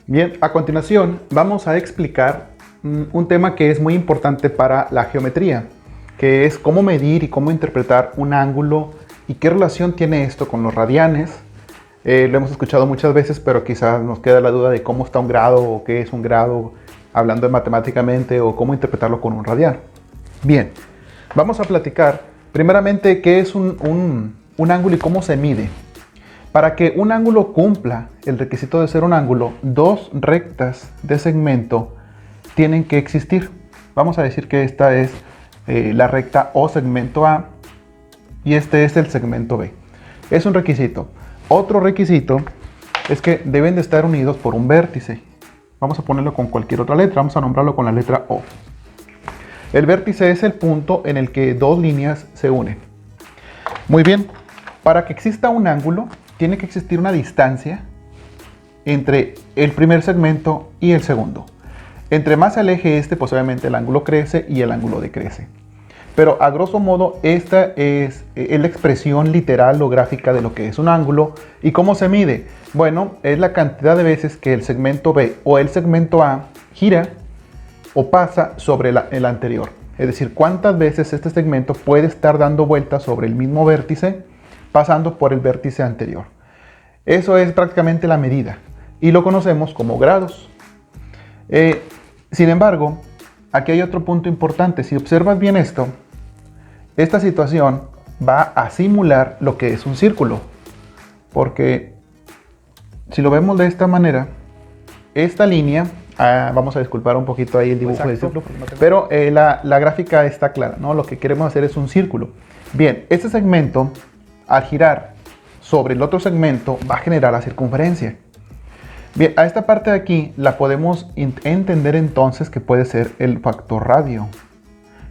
Bien, a continuación vamos a explicar un tema que es muy importante para la geometría, que es cómo medir y cómo interpretar un ángulo y qué relación tiene esto con los radianes. Lo hemos escuchado muchas veces, pero quizás nos queda la duda de cómo está un grado o qué es un grado, hablando matemáticamente, o cómo interpretarlo con un radian. Bien, vamos a platicar primeramente qué es un ángulo y cómo se mide. Para que un ángulo cumpla el requisito de ser un ángulo, dos rectas de segmento tienen que existir. Vamos a decir que esta es la recta o segmento A y este es el segmento B. Es un requisito. Otro requisito es que deben de estar unidos por un vértice. Vamos a ponerlo con cualquier otra letra, vamos a nombrarlo con la letra O. El vértice es el punto en el que dos líneas se unen. Muy bien, para que exista un ángulo, tiene que existir una distancia entre el primer segmento y el segundo. Entre más se aleje este, pues obviamente el ángulo crece y el ángulo decrece. Pero a grosso modo, esta es la expresión literal o gráfica de lo que es un ángulo. ¿Y cómo se mide? Bueno, es la cantidad de veces que el segmento B o el segmento A gira o pasa sobre el anterior. Es decir, cuántas veces este segmento puede estar dando vueltas sobre el mismo vértice, pasando por el vértice anterior. Eso es prácticamente la medida y lo conocemos como grados. Sin embargo, aquí hay otro punto importante. Si observas bien esto, esta situación va a simular lo que es un círculo, porque si lo vemos de esta manera, esta línea, vamos a disculpar un poquito ahí el dibujo del círculo, pero la gráfica está clara, ¿no? Lo que queremos hacer es un círculo. Bien, este segmento, al girar sobre el otro segmento, va a generar la circunferencia. Bien, a esta parte de aquí la podemos entender entonces que puede ser el factor radio.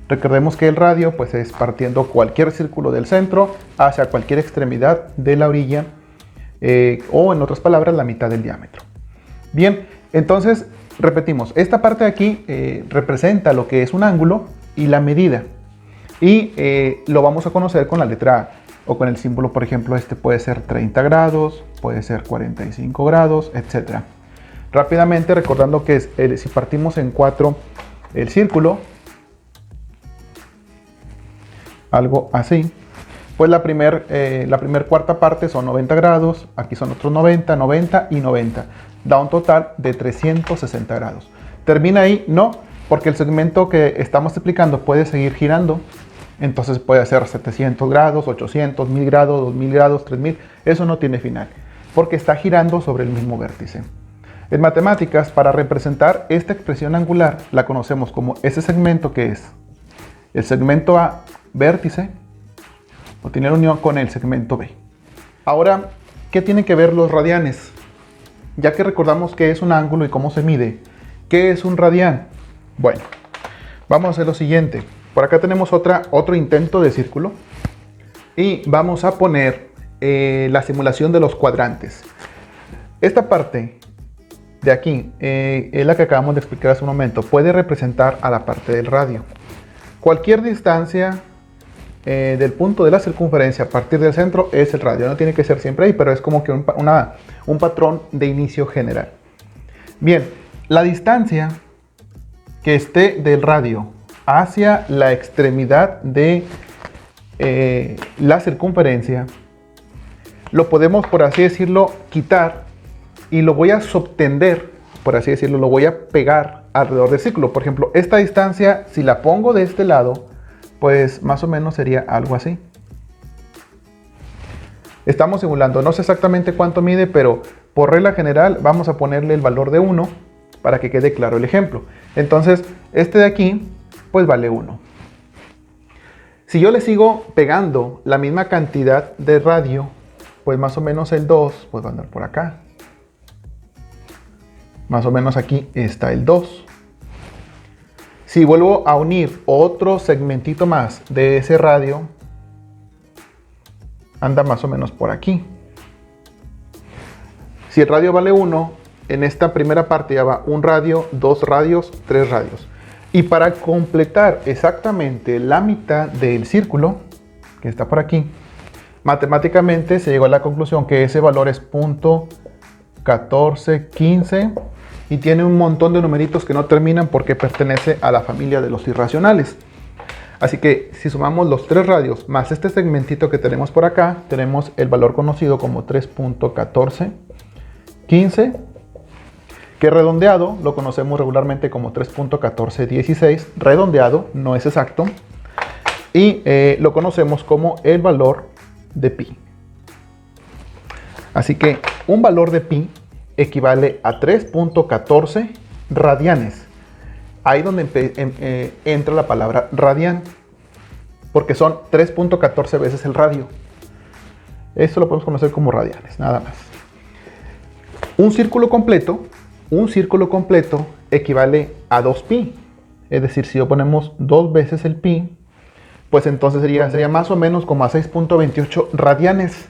Recordemos que el radio pues es partiendo cualquier círculo del centro hacia cualquier extremidad de la orilla, o en otras palabras, la mitad del diámetro. Bien, entonces repetimos, esta parte de aquí representa lo que es un ángulo y la medida. Y lo vamos a conocer con la letra A o con el símbolo, por ejemplo, este puede ser 30 grados, puede ser 45 grados, etc. Rápidamente recordando que si partimos en 4 el círculo, algo así, pues la primer cuarta parte son 90 grados, aquí son otros 90, 90 y 90, da un total de 360 grados. ¿Termina ahí? No, porque el segmento que estamos explicando puede seguir girando, entonces puede ser 700 grados, 800, 1000 grados, 2000 grados, 3000, eso no tiene final, porque está girando sobre el mismo vértice. En matemáticas, para representar esta expresión angular, la conocemos como ese segmento que es el segmento A, vértice, o tiene unión con el segmento B. Ahora, ¿qué tienen que ver los radianes? Ya que recordamos qué es un ángulo y cómo se mide, ¿qué es un radián? Bueno, vamos a hacer lo siguiente. Por acá tenemos otro intento de círculo y vamos a poner la simulación de los cuadrantes. Esta parte de aquí es la que acabamos de explicar hace un momento. Puede representar a la parte del radio. Cualquier distancia del punto de la circunferencia a partir del centro es el radio. No tiene que ser siempre ahí, pero es como que un patrón de inicio general. Bien, la distancia que esté del radio hacia la extremidad de la circunferencia, lo podemos, por así decirlo, quitar y lo voy a subtender, por así decirlo, lo voy a pegar alrededor del círculo. Por ejemplo, esta distancia, si la pongo de este lado, pues más o menos sería algo así. Estamos simulando, no sé exactamente cuánto mide, pero por regla general vamos a ponerle el valor de 1 para que quede claro el ejemplo. Entonces, este de aquí, pues vale 1. Si yo le sigo pegando la misma cantidad de radio, pues más o menos el 2, pues va a andar por acá. Más o menos aquí está el 2. Si vuelvo a unir otro segmentito más de ese radio, anda más o menos por aquí. Si el radio vale 1, en esta primera parte ya va un radio, 2 radios, 3 radios. Y para completar exactamente la mitad del círculo, que está por aquí, matemáticamente se llegó a la conclusión que ese valor es .1415 y tiene un montón de numeritos que no terminan porque pertenece a la familia de los irracionales. Así que si sumamos los 3 radios más este segmentito que tenemos por acá, tenemos el valor conocido como 3.1415, que redondeado lo conocemos regularmente como 3.1416, redondeado, no es exacto, y lo conocemos como el valor de pi. Así que un valor de pi equivale a 3.14 radianes. Ahí donde entra la palabra radian, porque son 3.14 veces el radio. Esto lo podemos conocer como radianes, nada más. Un círculo completo equivale a 2pi. Es decir, si ponemos 2 veces el pi, pues entonces sería más o menos como a 6.28 radianes.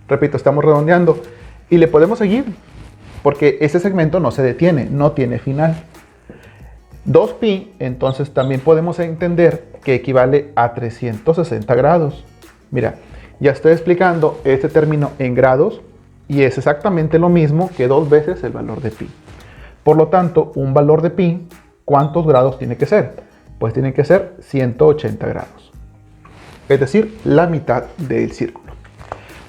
Repito, estamos redondeando. Y le podemos seguir, porque este segmento no se detiene, no tiene final. 2pi, entonces también podemos entender que equivale a 360 grados. Mira, ya estoy explicando este término en grados y es exactamente lo mismo que 2 veces el valor de pi. Por lo tanto, un valor de pi, ¿cuántos grados tiene que ser? Pues tiene que ser 180 grados. Es decir, la mitad del círculo.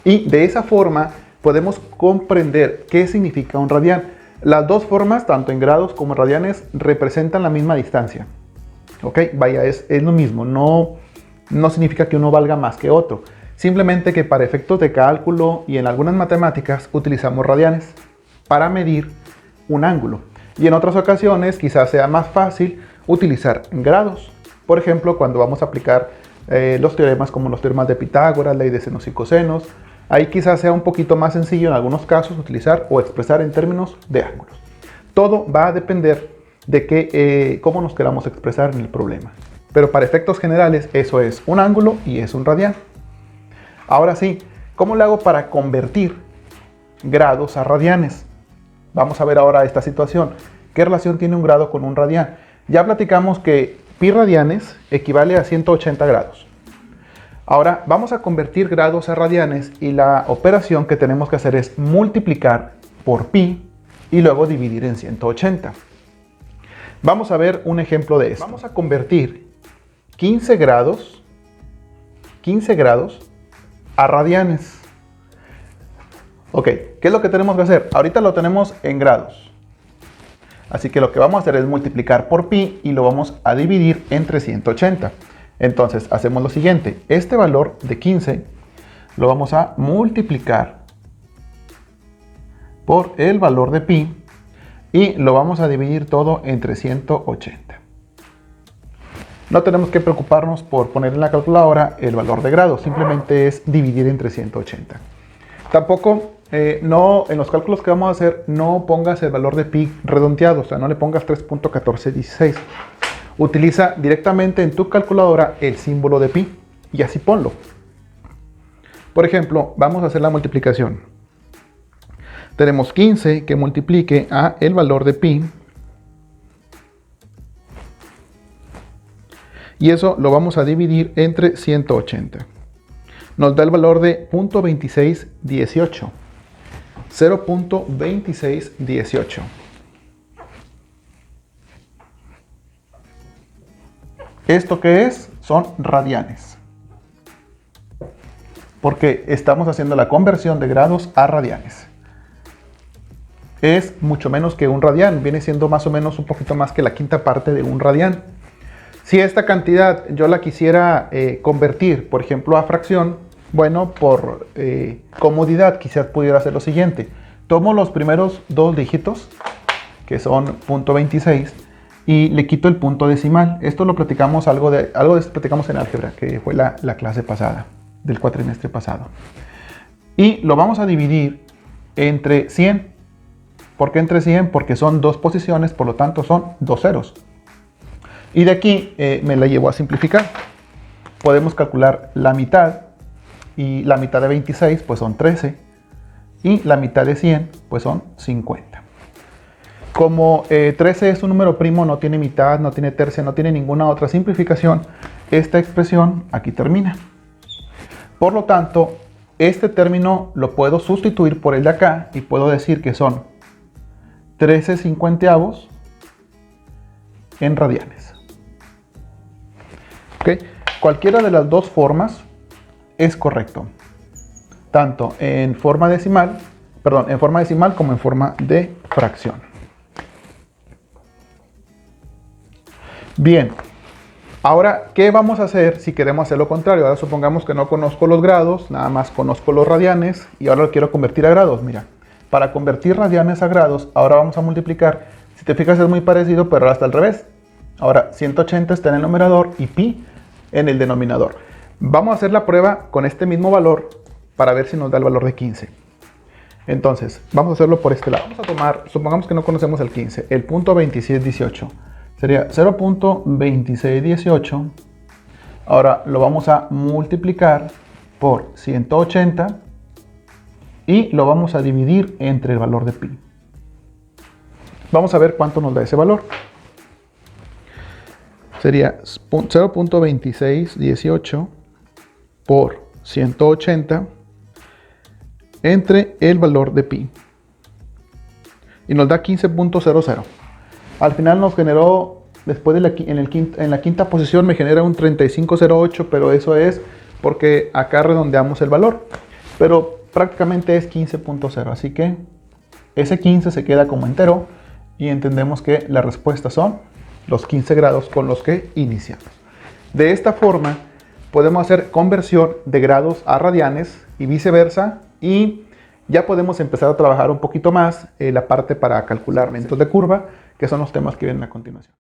Y de esa forma podemos comprender qué significa un radián. Las dos formas, tanto en grados como en radianes, representan la misma distancia. ¿Ok? Vaya, es lo mismo. No significa que uno valga más que otro. Simplemente que para efectos de cálculo y en algunas matemáticas utilizamos radianes para medir un ángulo. Y en otras ocasiones quizás sea más fácil utilizar grados. Por ejemplo, cuando vamos a aplicar los teoremas como los teoremas de Pitágoras, ley de senos y cosenos. Ahí quizás sea un poquito más sencillo en algunos casos utilizar o expresar en términos de ángulos. Todo va a depender de cómo nos queramos expresar en el problema. Pero para efectos generales eso es un ángulo y es un radián. Ahora sí, ¿cómo le hago para convertir grados a radianes? Vamos a ver ahora esta situación. ¿Qué relación tiene un grado con un radián? Ya platicamos que pi radianes equivale a 180 grados. Ahora vamos a convertir grados a radianes y la operación que tenemos que hacer es multiplicar por pi y luego dividir en 180. Vamos a ver un ejemplo de esto. Vamos a convertir 15 grados a radianes. Ok, ¿qué es lo que tenemos que hacer? Ahorita lo tenemos en grados. Así que lo que vamos a hacer es multiplicar por pi y lo vamos a dividir entre 180. Entonces hacemos lo siguiente, este valor de 15 lo vamos a multiplicar por el valor de pi y lo vamos a dividir todo entre 180. No tenemos que preocuparnos por poner en la calculadora el valor de grados, simplemente es dividir entre 180. Tampoco, en los cálculos que vamos a hacer, no pongas el valor de pi redondeado, o sea, no le pongas 3.1416. Utiliza directamente en tu calculadora el símbolo de pi y así ponlo. Por ejemplo, vamos a hacer la multiplicación. Tenemos 15 que multiplique a el valor de pi. Y eso lo vamos a dividir entre 180. Nos da el valor de 0.2618. 0.2618. ¿Esto qué es? Son radianes. Porque estamos haciendo la conversión de grados a radianes. Es mucho menos que un radián. Viene siendo más o menos un poquito más que la quinta parte de un radián. Si esta cantidad yo la quisiera convertir, por ejemplo, a fracción, bueno, por comodidad quizás pudiera hacer lo siguiente. Tomo los primeros dos dígitos, que son 0.26, y le quito el punto decimal. Esto lo platicamos, algo de esto platicamos en álgebra, que fue la clase pasada, del cuatrimestre pasado. Y lo vamos a dividir entre 100. ¿Por qué entre 100? Porque son dos posiciones, por lo tanto son dos ceros. Y de aquí me la llevo a simplificar. Podemos calcular la mitad, y la mitad de 26 pues son 13, y la mitad de 100 pues son 50. Como 13 es un número primo, no tiene mitad, no tiene tercia, no tiene ninguna otra simplificación, esta expresión aquí termina. Por lo tanto, este término lo puedo sustituir por el de acá y puedo decir que son 13/50 en radianes. ¿Okay? Cualquiera de las dos formas es correcto, tanto en forma decimal, como en forma de fracción. Bien, ahora, ¿qué vamos a hacer si queremos hacer lo contrario? Ahora supongamos que no conozco los grados, nada más conozco los radianes y ahora lo quiero convertir a grados. Mira, para convertir radianes a grados, ahora vamos a multiplicar. Si te fijas es muy parecido, pero ahora está al revés. Ahora 180 está en el numerador y pi en el denominador. Vamos a hacer la prueba con este mismo valor para ver si nos da el valor de 15. Entonces, vamos a hacerlo por este lado. Vamos a tomar, supongamos que no conocemos el 15, el punto 2618. Sería 0.2618. Ahora lo vamos a multiplicar por 180 y lo vamos a dividir entre el valor de pi. Vamos a ver cuánto nos da ese valor. Sería 0.2618 por 180 entre el valor de pi. Y nos da 15.00. Al final nos generó, después de en la quinta posición me genera un 3508, pero eso es porque acá redondeamos el valor. Pero prácticamente es 15.0, así que ese 15 se queda como entero y entendemos que la respuesta son los 15 grados con los que iniciamos. De esta forma podemos hacer conversión de grados a radianes y viceversa, y ya podemos empezar a trabajar un poquito más la parte para calcular aumentos de curva, que son los temas que vienen a continuación.